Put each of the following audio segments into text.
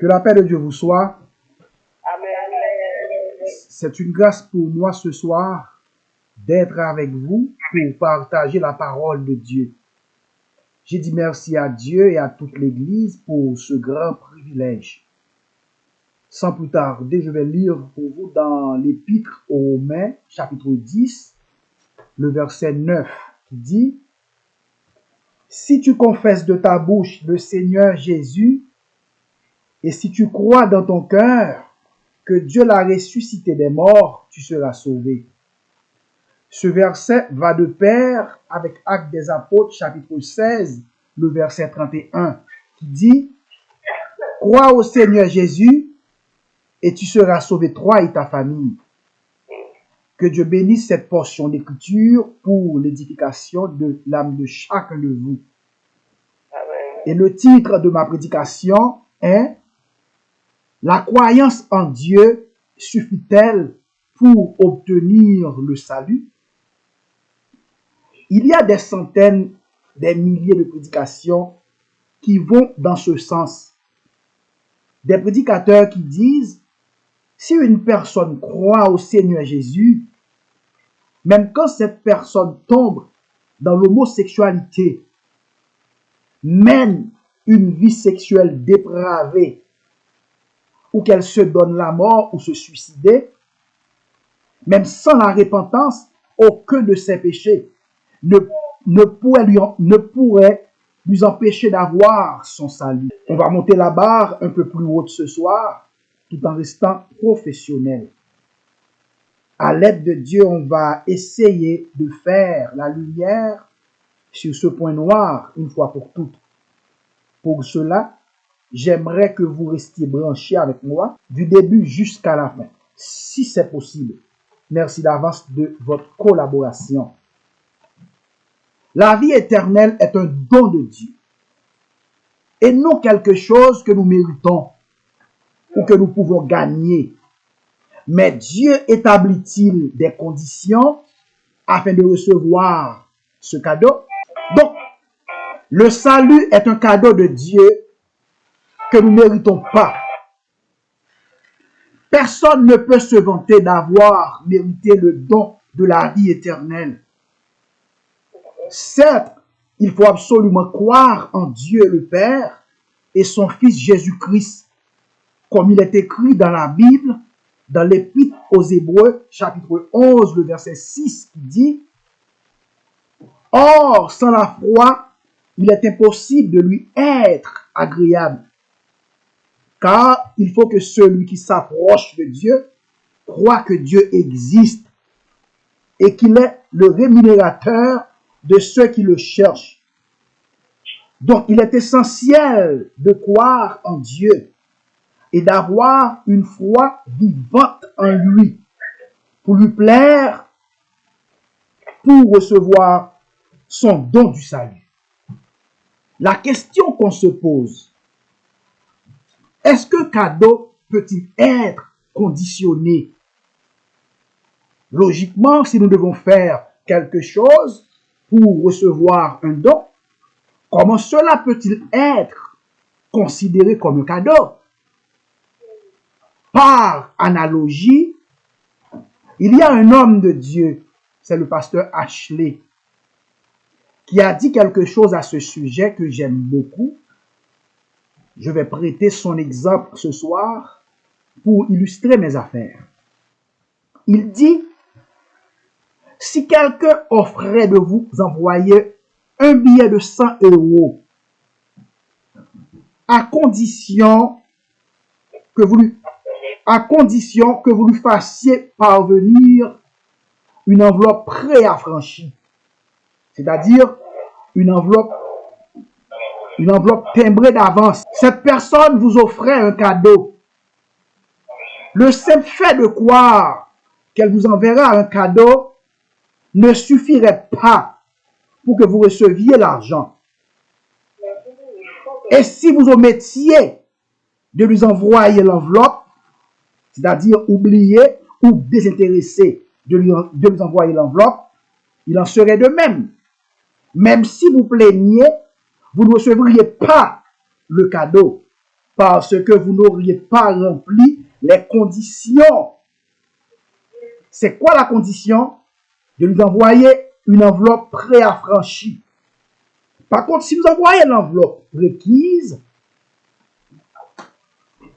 Que la paix de Dieu vous soit. Amen. C'est une grâce pour moi ce soir d'être avec vous pour partager la parole de Dieu. J'ai dit merci à Dieu et à toute l'Église pour ce grand privilège. Sans plus tarder, je vais lire pour vous dans l'Épître aux Romains, chapitre 10, le verset 9, qui dit « Si tu confesses de ta bouche le Seigneur Jésus, et si tu crois dans ton cœur que Dieu l'a ressuscité des morts, tu seras sauvé. » Ce verset va de pair avec Actes des Apôtres, chapitre 16, le verset 31, qui dit « Crois au Seigneur Jésus, et tu seras sauvé, toi et ta famille. » Que Dieu bénisse cette portion d'écriture pour l'édification de l'âme de chacun de vous. Amen. Et le titre de ma prédication est « La croyance en Dieu suffit-elle pour obtenir le salut ?» Il y a des centaines, des milliers de prédications qui vont dans ce sens. Des prédicateurs qui disent « Si une personne croit au Seigneur Jésus, même quand cette personne tombe dans l'homosexualité, mène une vie sexuelle dépravée, ou qu'elle se donne la mort ou se suicider, même sans la repentance, aucun de ses péchés ne pourrait lui empêcher d'avoir son salut. On va monter la barre un peu plus haute ce soir, tout en restant professionnel. À l'aide de Dieu, on va essayer de faire la lumière sur ce point noir une fois pour toutes. Pour cela, j'aimerais que vous restiez branchés avec moi du début jusqu'à la fin, si c'est possible. Merci d'avance de votre collaboration. La vie éternelle est un don de Dieu et non quelque chose que nous méritons ou que nous pouvons gagner. Mais Dieu établit-il des conditions afin de recevoir ce cadeau? Donc, le salut est un cadeau de Dieu que nous ne méritons pas. Personne ne peut se vanter d'avoir mérité le don de la vie éternelle. Certes, il faut absolument croire en Dieu le Père et son Fils Jésus-Christ, comme il est écrit dans la Bible, dans l'Épître aux Hébreux, chapitre 11, le verset 6, qui dit « Or, sans la foi, il est impossible de lui être agréable, car il faut que celui qui s'approche de Dieu croit que Dieu existe et qu'il est le rémunérateur de ceux qui le cherchent. » Donc, il est essentiel de croire en Dieu et d'avoir une foi vivante en lui pour lui plaire, pour recevoir son don du salut. La question qu'on se pose, est-ce que cadeau peut-il être conditionné? Logiquement, si nous devons faire quelque chose pour recevoir un don, comment cela peut-il être considéré comme un cadeau? Par analogie, il y a un homme de Dieu, c'est le pasteur Ashley, qui a dit quelque chose à ce sujet que j'aime beaucoup. Je vais prêter son exemple ce soir pour illustrer mes affaires. Il dit, si quelqu'un offrait de vous envoyer un billet de 100 € à condition que vous lui fassiez parvenir une enveloppe préaffranchie, c'est-à-dire une enveloppe timbrée d'avance. Cette personne vous offrait un cadeau. Le simple fait de croire qu'elle vous enverra un cadeau ne suffirait pas pour que vous receviez l'argent. Et si vous omettiez de lui envoyer l'enveloppe, c'est-à-dire oublier ou désintéresser de lui envoyer l'enveloppe, il en serait de même. Même si vous plaigniez, vous ne recevriez pas le cadeau parce que vous n'auriez pas rempli les conditions. C'est quoi la condition? De nous envoyer une enveloppe préaffranchie. Par contre, si vous envoyez l'enveloppe requise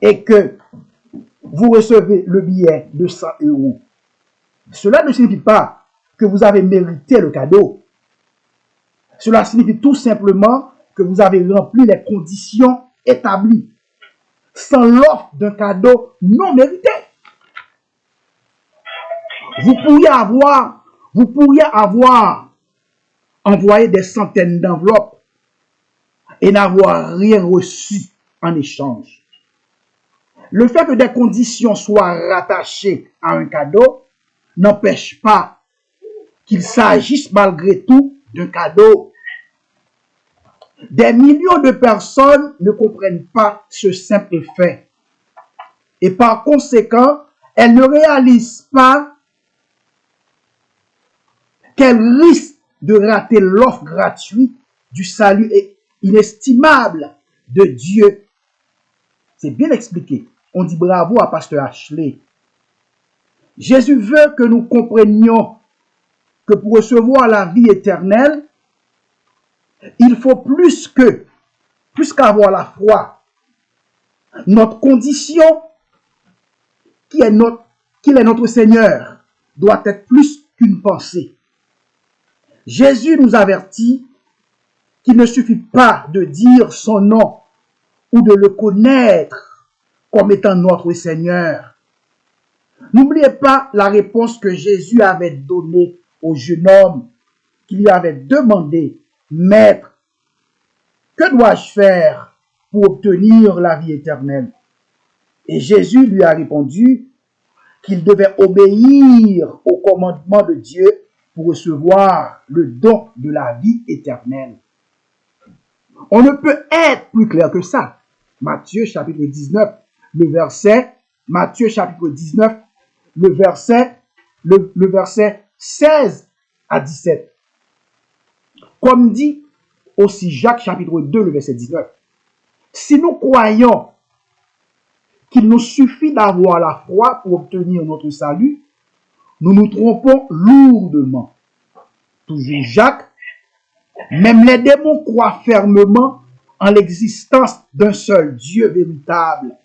et que vous recevez le billet de 100 €, cela ne signifie pas que vous avez mérité le cadeau. Cela signifie tout simplement que vous avez rempli les conditions établies sans l'offre d'un cadeau non mérité. Vous pourriez avoir envoyé des centaines d'enveloppes et n'avoir rien reçu en échange. Le fait que des conditions soient rattachées à un cadeau n'empêche pas qu'il s'agisse malgré tout d'un cadeau. Des millions de personnes ne comprennent pas ce simple fait. Et par conséquent, elles ne réalisent pas qu'elles risquent de rater l'offre gratuite du salut inestimable de Dieu. C'est bien expliqué. On dit bravo à Pasteur Ashley. Jésus veut que nous comprenions que pour recevoir la vie éternelle, il faut plus qu'avoir la foi. Notre condition, qu'il est notre Seigneur, doit être plus qu'une pensée. Jésus nous avertit qu'il ne suffit pas de dire son nom ou de le connaître comme étant notre Seigneur. N'oubliez pas la réponse que Jésus avait donnée au jeune homme qui lui avait demandé: Maître, que dois-je faire pour obtenir la vie éternelle? Et Jésus lui a répondu qu'il devait obéir au commandement de Dieu pour recevoir le don de la vie éternelle. On ne peut être plus clair que ça. Matthieu chapitre 19, le verset 16 à 17. Comme dit aussi Jacques chapitre 2, le verset 19. Si nous croyons qu'il nous suffit d'avoir la foi pour obtenir notre salut, nous nous trompons lourdement. Toujours Jacques, même les démons croient fermement en l'existence d'un seul Dieu véritable.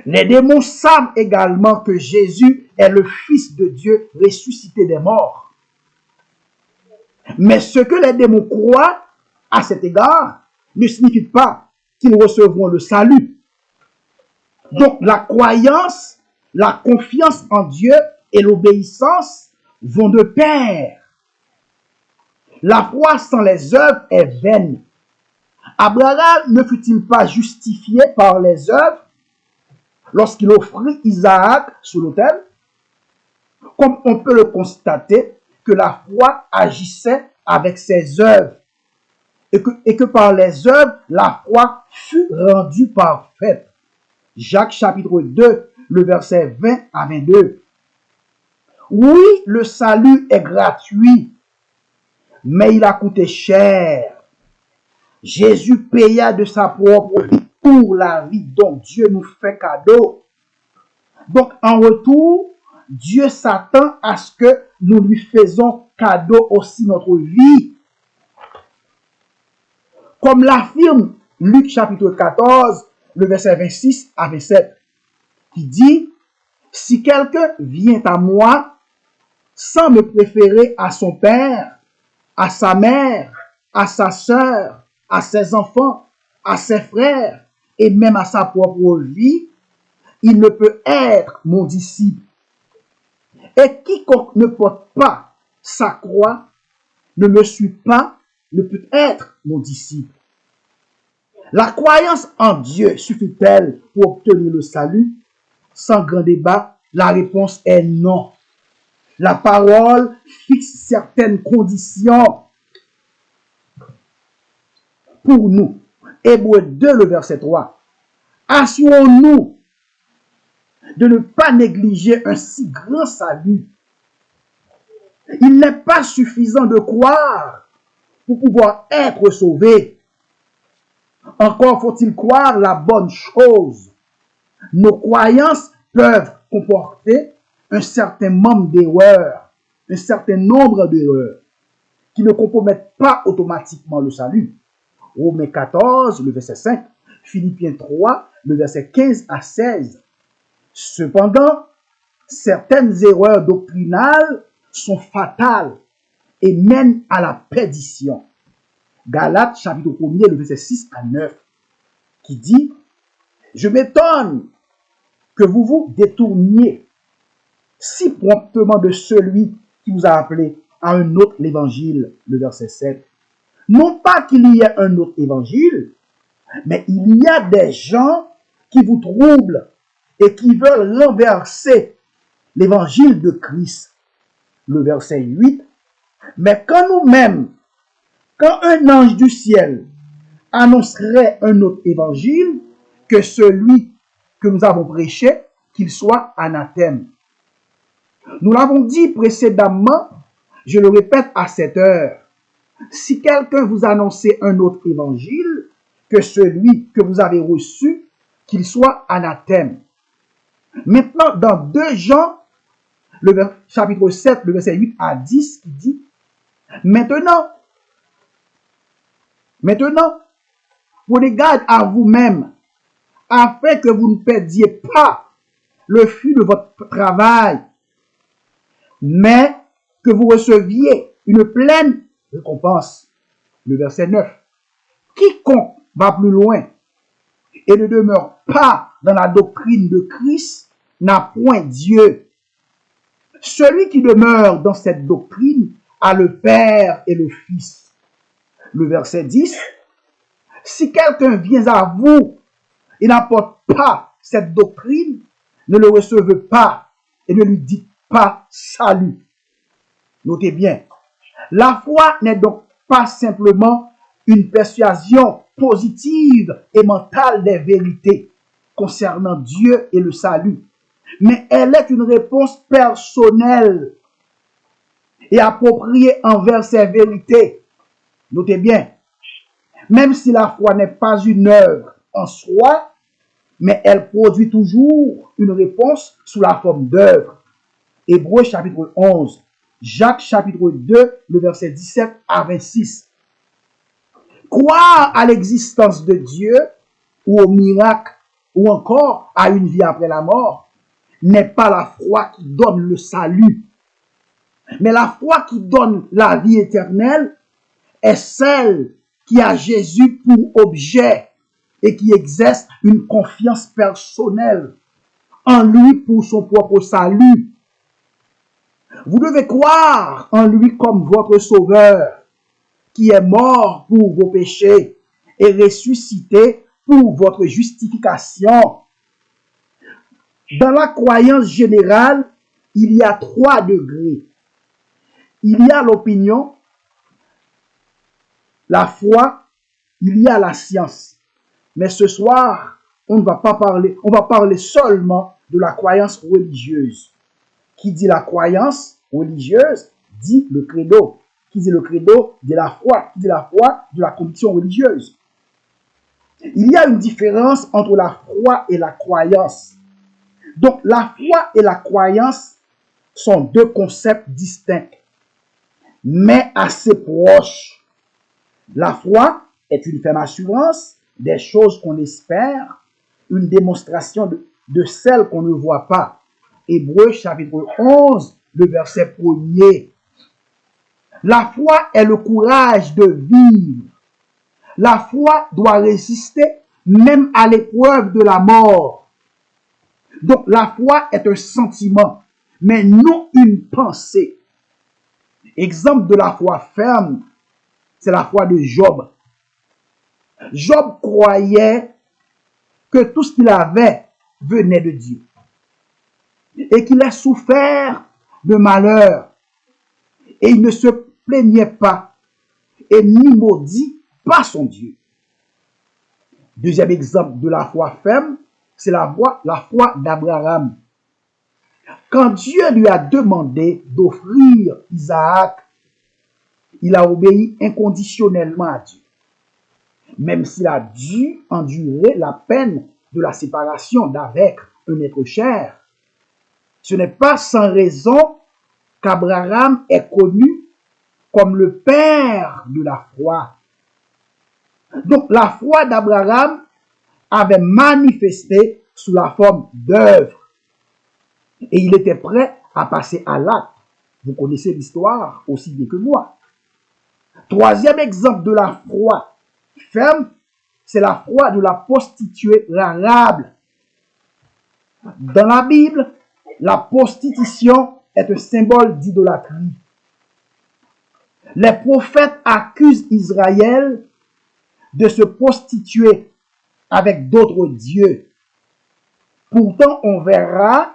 Les démons savent également que Jésus est le Fils de Dieu ressuscité des morts. Mais ce que les démons croient à cet égard ne signifie pas qu'ils recevront le salut. Donc la croyance, la confiance en Dieu et l'obéissance vont de pair. La foi sans les œuvres est vaine. Abraham ne fut-il pas justifié par les œuvres lorsqu'il offrit Isaac sur l'autel? Comme on peut le constater, que la foi agissait avec ses œuvres et que par les œuvres, la foi fut rendue parfaite. Jacques chapitre 2, le verset 20 à 22. Oui, le salut est gratuit, mais il a coûté cher. Jésus paya de sa propre vie pour la vie dont Dieu nous fait cadeau. Donc, en retour, Dieu s'attend à ce que nous lui faisons cadeau aussi notre vie. Comme l'affirme Luc chapitre 14, le verset 26 à 27, qui dit: si quelqu'un vient à moi sans me préférer à son père, à sa mère, à sa sœur, à ses enfants, à ses frères et même à sa propre vie, il ne peut être mon disciple. Et quiconque ne porte pas sa croix, ne me suit pas, ne peut être mon disciple. La croyance en Dieu suffit-elle pour obtenir le salut? Sans grand débat, la réponse est non. La parole fixe certaines conditions pour nous. Hébreux 2, le verset 3. Assurons-nous de ne pas négliger un si grand salut. Il n'est pas suffisant de croire pour pouvoir être sauvé. Encore faut-il croire la bonne chose. Nos croyances peuvent comporter un certain nombre d'erreurs, qui ne compromettent pas automatiquement le salut. Romains 14, le verset 5, Philippiens 3, le verset 15 à 16. Cependant, certaines erreurs doctrinales sont fatales et mènent à la perdition. Galates chapitre 1er, le verset 6 à 9, qui dit « Je m'étonne que vous vous détourniez si promptement de celui qui vous a appelé à un autre évangile, le verset 7. Non pas qu'il y ait un autre évangile, mais il y a des gens qui vous troublent et qui veulent renverser l'évangile de Christ, le verset 8. Mais quand un ange du ciel annoncerait un autre évangile que celui que nous avons prêché, qu'il soit anathème. Nous l'avons dit précédemment, je le répète à cette heure. Si quelqu'un vous annonce un autre évangile que celui que vous avez reçu, qu'il soit anathème. Maintenant, dans 2 Jean, chapitre 7, le verset 8 à 10, qui dit « Maintenant, prenez garde à vous-même, afin que vous ne perdiez pas le fruit de votre travail, mais que vous receviez une pleine récompense. » Le verset 9. Quiconque va plus loin et ne demeure pas dans la doctrine de Christ n'a point Dieu. Celui qui demeure dans cette doctrine a le Père et le Fils. Le verset 10. Si quelqu'un vient à vous et n'apporte pas cette doctrine, ne le recevez pas et ne lui dites pas salut. Notez bien, la foi n'est donc pas simplement une persuasion positive et mentale des vérités concernant Dieu et le salut, mais elle est une réponse personnelle et appropriée envers ces vérités. Notez bien, même si la foi n'est pas une œuvre en soi, mais elle produit toujours une réponse sous la forme d'œuvre. Hébreux chapitre 11, Jacques chapitre 2, le verset 17 à 26. Croire à l'existence de Dieu ou au miracle ou encore à une vie après la mort n'est pas la foi qui donne le salut. Mais la foi qui donne la vie éternelle est celle qui a Jésus pour objet et qui exerce une confiance personnelle en lui pour son propre salut. Vous devez croire en lui comme votre sauveur, qui est mort pour vos péchés et ressuscité pour votre justification. Dans la croyance générale, il y a 3 degrés. Il y a l'opinion, la foi, il y a la science. Mais ce soir, on va parler seulement de la croyance religieuse. Qui dit la croyance religieuse, dit le credo. Qui dit le credo, dit la foi. Qui dit la foi, dit la conviction religieuse. Il y a une différence entre la foi et la croyance. Donc, la foi et la croyance sont 2 concepts distincts, mais assez proches. La foi est une ferme assurance des choses qu'on espère, une démonstration de celles qu'on ne voit pas. Hébreux chapitre 11, le verset 1er. La foi est le courage de vivre. La foi doit résister même à l'épreuve de la mort. Donc la foi est un sentiment, mais non une pensée. Exemple de la foi ferme, c'est la foi de Job. Job croyait que tout ce qu'il avait venait de Dieu et qu'il a souffert de malheur et il ne se plaignait pas et ni maudit pas son Dieu. Deuxième exemple de la foi ferme, c'est la foi d'Abraham. Quand Dieu lui a demandé d'offrir Isaac, il a obéi inconditionnellement à Dieu. même s'il a dû endurer la peine de la séparation d'avec un être cher. Ce n'est pas sans raison qu'Abraham est connu comme le père de la foi. Donc la foi d'Abraham avait manifesté sous la forme d'œuvres et il était prêt à passer à l'acte. Vous connaissez l'histoire aussi bien que moi. Troisième exemple de la foi ferme, c'est la foi de la prostituée Rahab. Dans la Bible, la prostitution est un symbole d'idolâtrie. Les prophètes accusent Israël de se prostituer avec d'autres dieux. Pourtant, on verra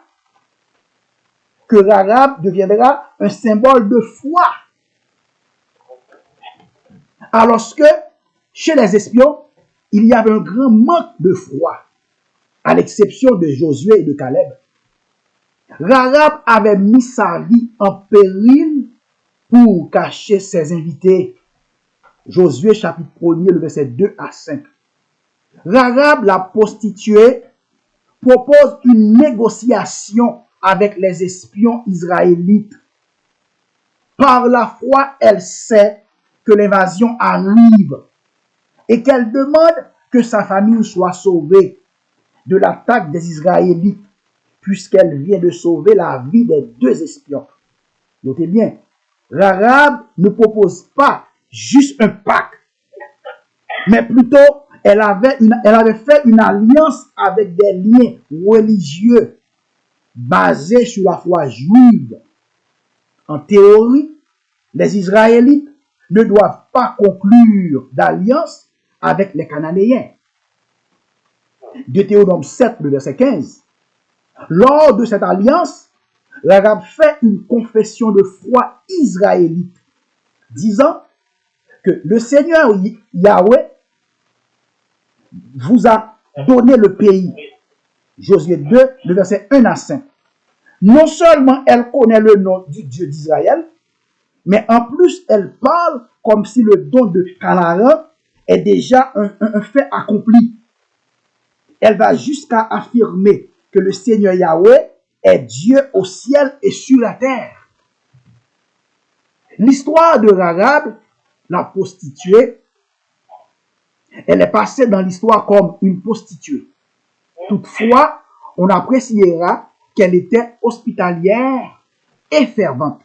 que Rahab deviendra un symbole de foi. Alors que chez les espions, il y avait un grand manque de foi, à l'exception de Josué et de Caleb. Rahab avait mis sa vie en péril pour cacher ses invités. Josué chapitre 1er, le verset 2 à 5. Rahab, la prostituée, propose une négociation avec les espions israélites. Par la foi, elle sait que l'invasion arrive et qu'elle demande que sa famille soit sauvée de l'attaque des Israélites, puisqu'elle vient de sauver la vie des deux espions. Notez bien, Rahab ne propose pas juste un pacte, mais plutôt elle avait fait une alliance avec des liens religieux basés sur la foi juive. En théorie, les Israélites ne doivent pas conclure d'alliance avec les Cananéens. Deutéronome 7, le verset 15. Lors de cette alliance, Rahab fait une confession de foi israélite, disant que le Seigneur Yahweh vous a donné le pays. Josué 2, le verset 1 à 5. Non seulement elle connaît le nom du Dieu d'Israël, mais en plus elle parle comme si le don de Canaan est déjà un fait accompli. Elle va jusqu'à affirmer que le Seigneur Yahweh est Dieu au ciel et sur la terre. L'histoire de Rahab, la prostituée, elle est passée dans l'histoire comme une prostituée. Toutefois, on appréciera qu'elle était hospitalière et fervente.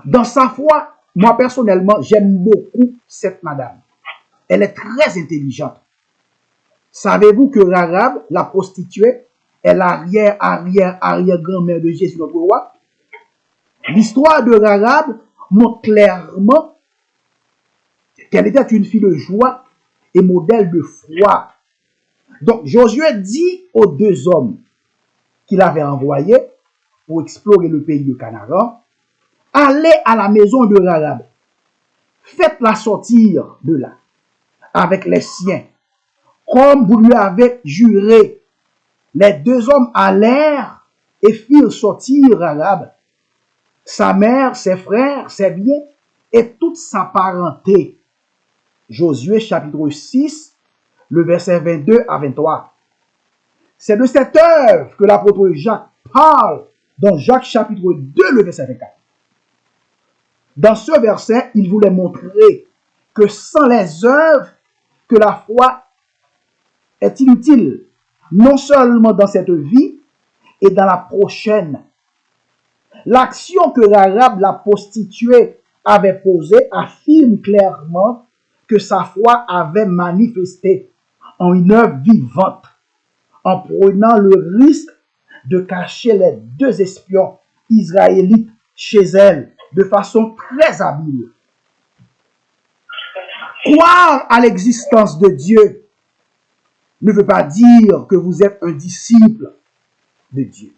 Dans sa foi, moi personnellement, j'aime beaucoup cette madame. Elle est très intelligente. Savez-vous que Rahab, la prostituée, est l'arrière-grand-mère de Jésus notre roi? L'histoire de Rahab montre clairement qu'elle était une fille de joie et modèle de foi. Donc Josué dit aux deux hommes qu'il avait envoyés pour explorer le pays de Canaan, allez à la maison de Rahab, faites-la sortir de là avec les siens, comme vous lui avez juré. Les deux hommes allèrent et firent sortir Rahab, sa mère, ses frères, ses biens et toute sa parenté. Josué chapitre 6, le verset 22 à 23. C'est de cette œuvre que l'apôtre Jacques parle dans Jacques chapitre 2, le verset 24. Dans ce verset, il voulait montrer que sans les œuvres, que la foi est inutile, non seulement dans cette vie et dans la prochaine. L'action que Rahab, la prostituée, avait posée affirme clairement que sa foi avait manifesté en une œuvre vivante, en prenant le risque de cacher les deux espions israélites chez elle de façon très habile. Croire à l'existence de Dieu ne veut pas dire que vous êtes un disciple de Dieu.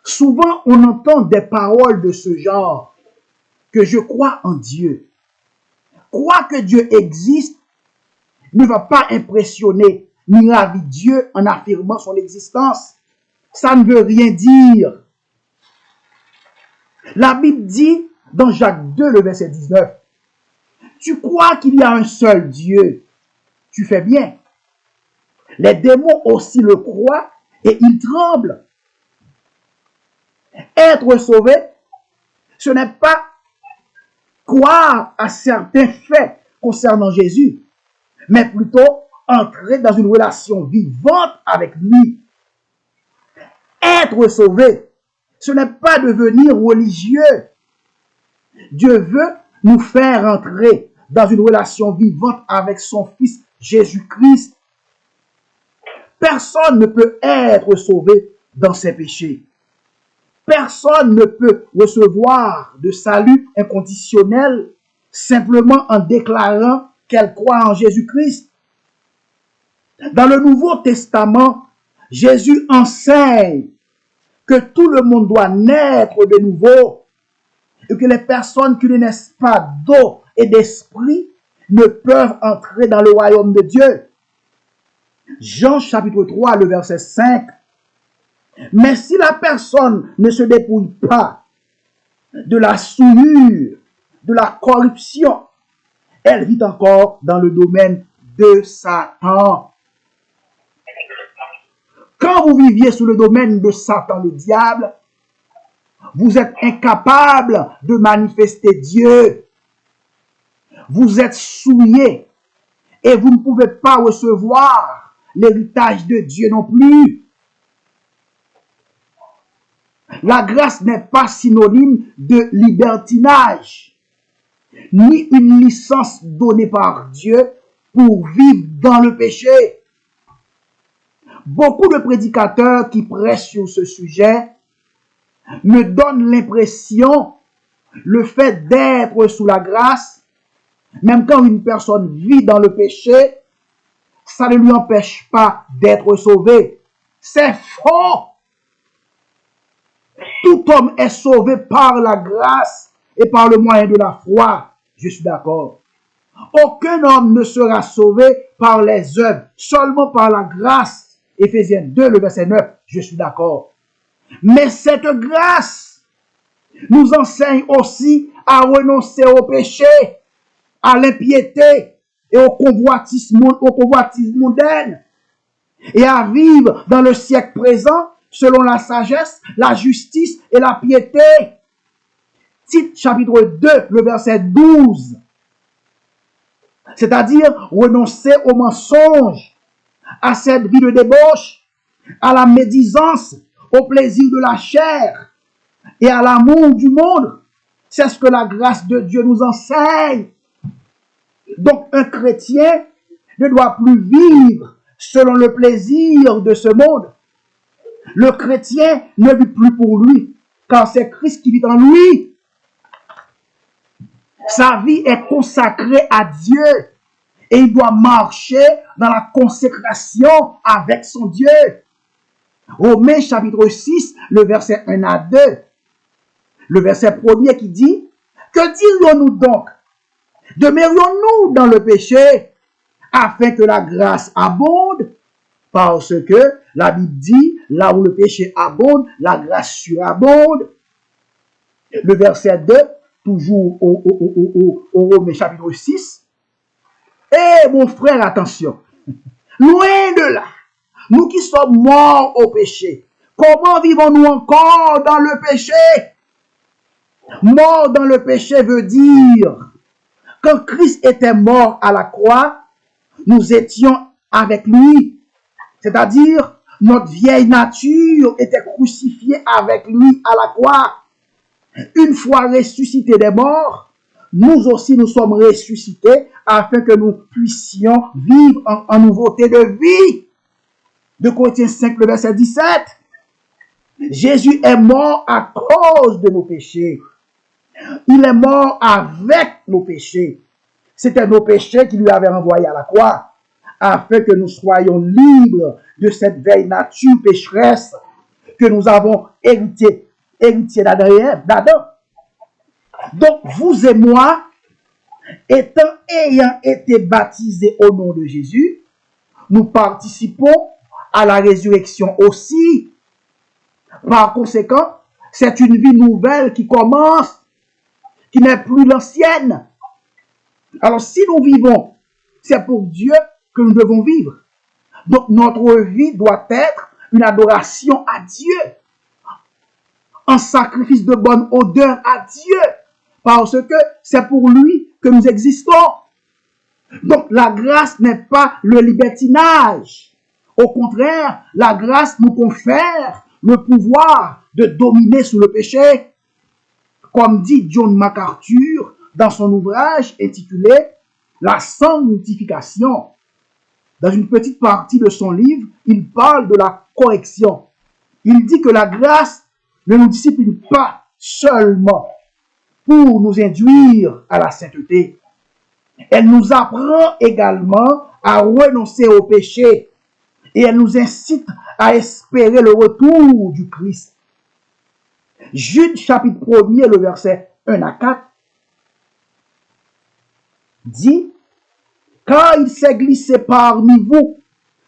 Souvent, on entend des paroles de ce genre, que je crois en Dieu. Croire que Dieu existe ne va pas impressionner ni ravir Dieu en affirmant son existence. Ça ne veut rien dire. La Bible dit dans Jacques 2, le verset 19, Tu crois qu'il y a un seul Dieu. Tu fais bien. Les démons aussi le croient et ils tremblent. Être sauvé, ce n'est pas croire à certains faits concernant Jésus, mais plutôt entrer dans une relation vivante avec lui. Être sauvé, ce n'est pas devenir religieux. Dieu veut nous faire entrer dans une relation vivante avec son Fils Jésus-Christ. Personne ne peut être sauvé dans ses péchés. Personne ne peut recevoir de salut inconditionnel simplement en déclarant qu'elle croit en Jésus-Christ. Dans le Nouveau Testament, Jésus enseigne que tout le monde doit naître de nouveau et que les personnes qui ne naissent pas d'eau et d'esprit ne peuvent entrer dans le royaume de Dieu. Jean chapitre 3, le verset 5. Mais si la personne ne se dépouille pas de la souillure, de la corruption, elle vit encore dans le domaine de Satan. Quand vous viviez sous le domaine de Satan, le diable, vous êtes incapable de manifester Dieu. Vous êtes souillé et vous ne pouvez pas recevoir l'héritage de Dieu non plus. La grâce n'est pas synonyme de libertinage, ni une licence donnée par Dieu pour vivre dans le péché. Beaucoup de prédicateurs qui prêchent sur ce sujet me donnent l'impression, le fait d'être sous la grâce, même quand une personne vit dans le péché, ça ne lui empêche pas d'être sauvé. C'est faux! Tout homme est sauvé par la grâce et par le moyen de la foi. Je suis d'accord. Aucun homme ne sera sauvé par les œuvres, seulement par la grâce. Éphésiens 2, le verset 9, je suis d'accord. Mais cette grâce nous enseigne aussi à renoncer au péché, à l'impiété et au convoitisme mondain et à vivre dans le siècle présent selon la sagesse, la justice et la piété. Tite chapitre 2, le verset 12. C'est-à-dire renoncer au mensonge, à cette vie de débauche, à la médisance, au plaisir de la chair et à l'amour du monde. C'est ce que la grâce de Dieu nous enseigne. Donc un chrétien ne doit plus vivre selon le plaisir de ce monde. Le chrétien ne vit plus pour lui, car c'est Christ qui vit en lui. Sa vie est consacrée à Dieu et il doit marcher dans la consécration avec son Dieu. Romains chapitre 6, le verset 1 à 2. Le verset premier qui dit, que dirions-nous donc? Demeurions-nous dans le péché afin que la grâce abonde? Parce que la Bible dit, là où le péché abonde, la grâce surabonde. Le verset 2, toujours au Romains chapitre 6. Eh mon frère, attention, loin de là, nous qui sommes morts au péché, comment vivons-nous encore dans le péché? Mort dans le péché veut dire, quand Christ était mort à la croix, nous étions avec lui. C'est-à-dire, notre vieille nature était crucifiée avec lui à la croix. Une fois ressuscités des morts, nous aussi nous sommes ressuscités afin que nous puissions vivre en nouveauté de vie. 2 Corinthiens 5, le verset 17. Jésus est mort à cause de nos péchés. Il est mort avec nos péchés. C'était nos péchés qui lui avaient envoyé à la croix, afin que nous soyons libres de cette vieille nature pécheresse que nous avons hérité d'Adam. Donc, vous et moi, ayant été baptisés au nom de Jésus, nous participons à la résurrection aussi. Par conséquent, c'est une vie nouvelle qui commence, qui n'est plus l'ancienne. Alors si nous vivons, c'est pour Dieu que nous devons vivre. Donc notre vie doit être une adoration à Dieu, un sacrifice de bonne odeur à Dieu, parce que c'est pour lui que nous existons. Donc la grâce n'est pas le libertinage. Au contraire, la grâce nous confère le pouvoir de dominer sur le péché. Comme dit John MacArthur dans son ouvrage intitulé La sanctification. Dans une petite partie de son livre, il parle de la correction. Il dit que la grâce ne nous discipline pas seulement pour nous induire à la sainteté. Elle nous apprend également à renoncer au péché et elle nous incite à espérer le retour du Christ. Jude chapitre 1er, le verset 1 à 4, dit « Car il s'est glissé parmi vous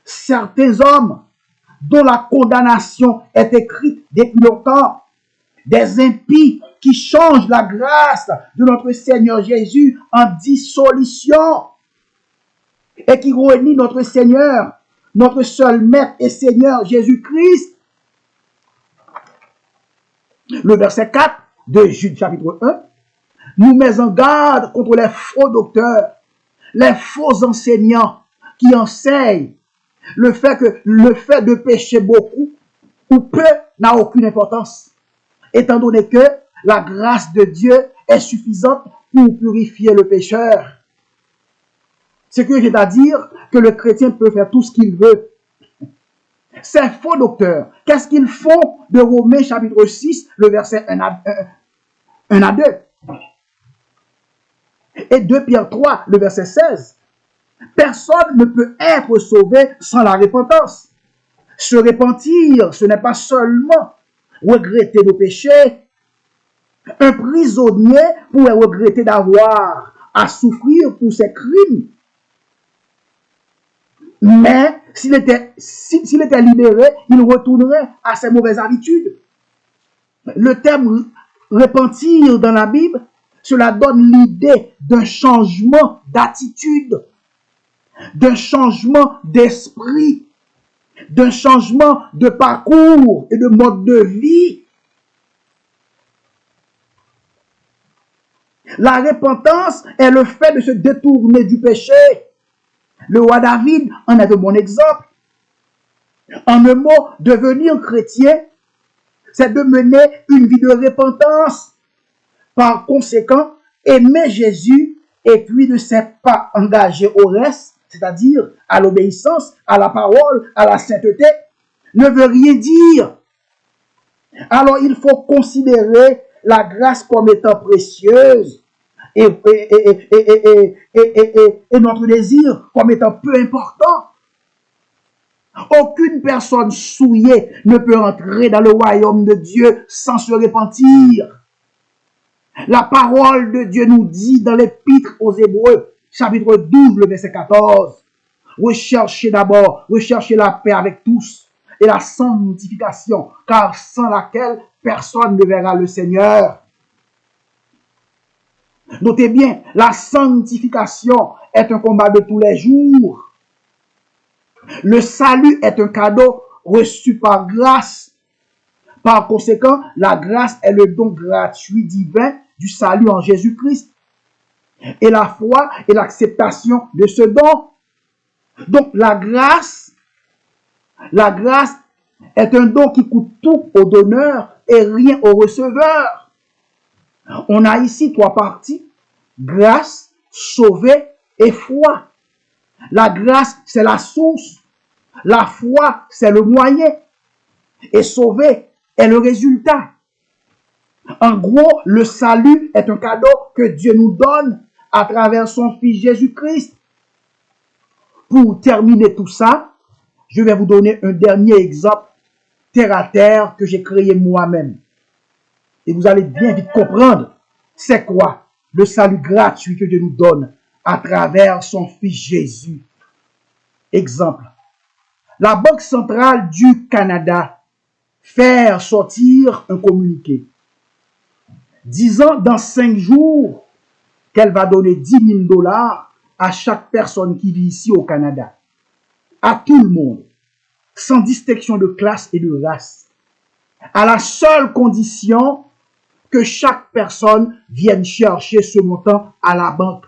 certains hommes dont la condamnation est écrite depuis longtemps, des impies qui changent la grâce de notre Seigneur Jésus en dissolution et qui renient notre Seigneur, notre seul Maître et Seigneur Jésus-Christ. » Le verset 4 de Jude chapitre 1 nous met en garde contre les faux docteurs, les faux enseignants qui enseignent le fait de pécher beaucoup ou peu n'a aucune importance, étant donné que la grâce de Dieu est suffisante pour purifier le pécheur. Ce que j'ai à dire que le chrétien peut faire tout ce qu'il veut. Ces faux docteurs, qu'est-ce qu'ils font de Romains chapitre 6, le verset 1 à 2 et 2 Pierre 3, le verset 16. Personne ne peut être sauvé sans la repentance. Se repentir, ce n'est pas seulement regretter nos péchés. Un prisonnier pourrait regretter d'avoir à souffrir pour ses crimes. Mais s'il était libéré, il retournerait à ses mauvaises habitudes. Le terme repentir dans la Bible, cela donne l'idée d'un changement d'attitude, d'un changement d'esprit, d'un changement de parcours et de mode de vie. La repentance est le fait de se détourner du péché. Le roi David en est un bon exemple. En un mot, devenir chrétien, c'est de mener une vie de repentance. Par conséquent, aimer Jésus et puis ne s'être pas engagé au reste, c'est-à-dire à l'obéissance, à la parole, à la sainteté, ne veut rien dire. Alors il faut considérer la grâce comme étant précieuse et notre désir comme étant peu important. Aucune personne souillée ne peut entrer dans le royaume de Dieu sans se repentir. La parole de Dieu nous dit dans l'Épître aux Hébreux, chapitre 12, le verset 14, recherchez la paix avec tous et la sanctification, car sans laquelle personne ne verra le Seigneur. Notez bien, la sanctification est un combat de tous les jours. Le salut est un cadeau reçu par grâce. Par conséquent, la grâce est le don gratuit divin du salut en Jésus-Christ. Et la foi est l'acceptation de ce don. Donc la grâce est un don qui coûte tout au donneur et rien au receveur. On a ici 3 parties: grâce, sauver et foi. La grâce, c'est la source. La foi, c'est le moyen. Et sauver est le résultat. En gros, le salut est un cadeau que Dieu nous donne à travers son Fils Jésus-Christ. Pour terminer tout ça, je vais vous donner un dernier exemple terre à terre que j'ai créé moi-même. Et vous allez bien vite comprendre c'est quoi le salut gratuit que Dieu nous donne à travers son Fils Jésus. Exemple. La Banque centrale du Canada fait sortir un communiqué disant dans 5 jours, qu'elle va donner 10 000 $ à chaque personne qui vit ici au Canada, à tout le monde, sans distinction de classe et de race, à la seule condition que chaque personne vienne chercher ce montant à la banque,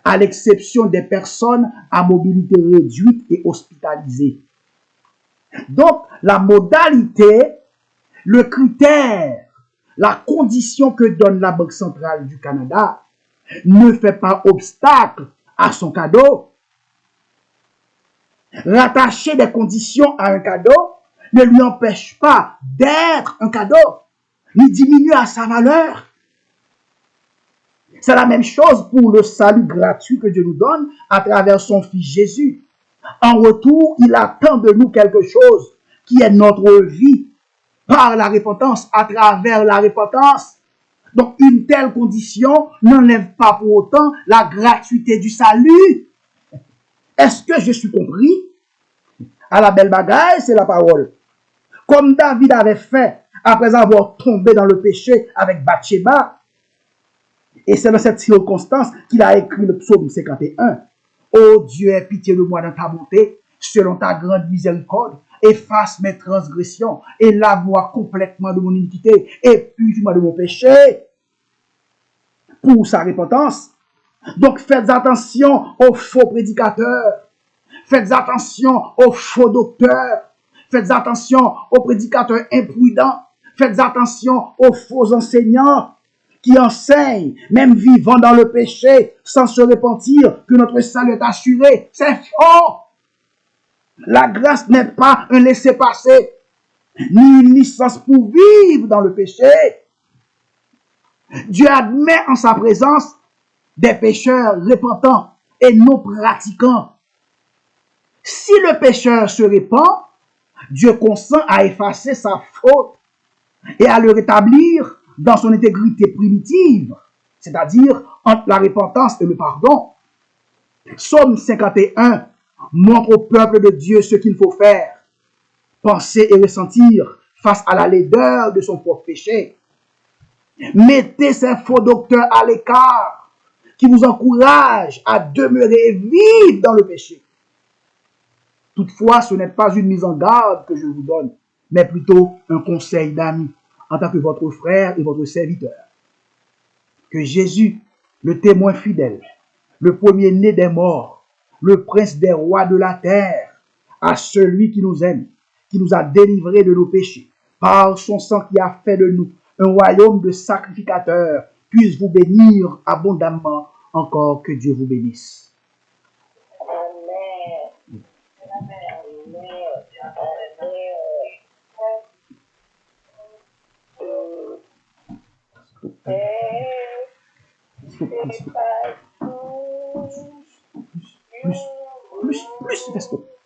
à l'exception des personnes à mobilité réduite et hospitalisées. Donc, la modalité, le critère, la condition que donne la Banque centrale du Canada ne fait pas obstacle à son cadeau. Rattacher des conditions à un cadeau ne lui empêche pas d'être un cadeau, ni diminue à sa valeur. C'est la même chose pour le salut gratuit que Dieu nous donne à travers son Fils Jésus. En retour, il attend de nous quelque chose qui est notre vie par la repentance, à travers la repentance. Donc, une telle condition n'enlève pas pour autant la gratuité du salut. Est-ce que je suis compris? À la belle bagaille, c'est la parole. Comme David avait fait après avoir tombé dans le péché avec Bathsheba. Et c'est dans cette circonstance qu'il a écrit le psaume 51. Ô Dieu, aie pitié de moi dans ta bonté, selon ta grande miséricorde. Efface mes transgressions et lave-moi complètement de mon iniquité et purifie-moi de mon péché pour sa repentance. Donc faites attention aux faux prédicateurs, faites attention aux faux docteurs, faites attention aux prédicateurs imprudents, faites attention aux faux enseignants qui enseignent, même vivant dans le péché, sans se repentir, que notre salut est assuré. C'est faux. La grâce n'est pas un laissez-passer, ni une licence pour vivre dans le péché. Dieu admet en sa présence des pécheurs repentants et non pratiquants. Si le pécheur se répand, Dieu consent à effacer sa faute et à le rétablir dans son intégrité primitive, c'est-à-dire entre la repentance et le pardon. Psaume 51 montre au peuple de Dieu ce qu'il faut faire, penser et ressentir face à la laideur de son propre péché. Mettez ces faux docteurs à l'écart qui vous encouragent à demeurer et vivre dans le péché. Toutefois, ce n'est pas une mise en garde que je vous donne, mais plutôt un conseil d'ami en tant que votre frère et votre serviteur. Que Jésus, le témoin fidèle, le premier-né des morts, le prince des rois de la terre, à celui qui nous aime, qui nous a délivrés de nos péchés, par son sang qui a fait de nous un royaume de sacrificateurs, puisse vous bénir abondamment. Encore que Dieu vous bénisse. Amen. Plus, plus, plus, plus,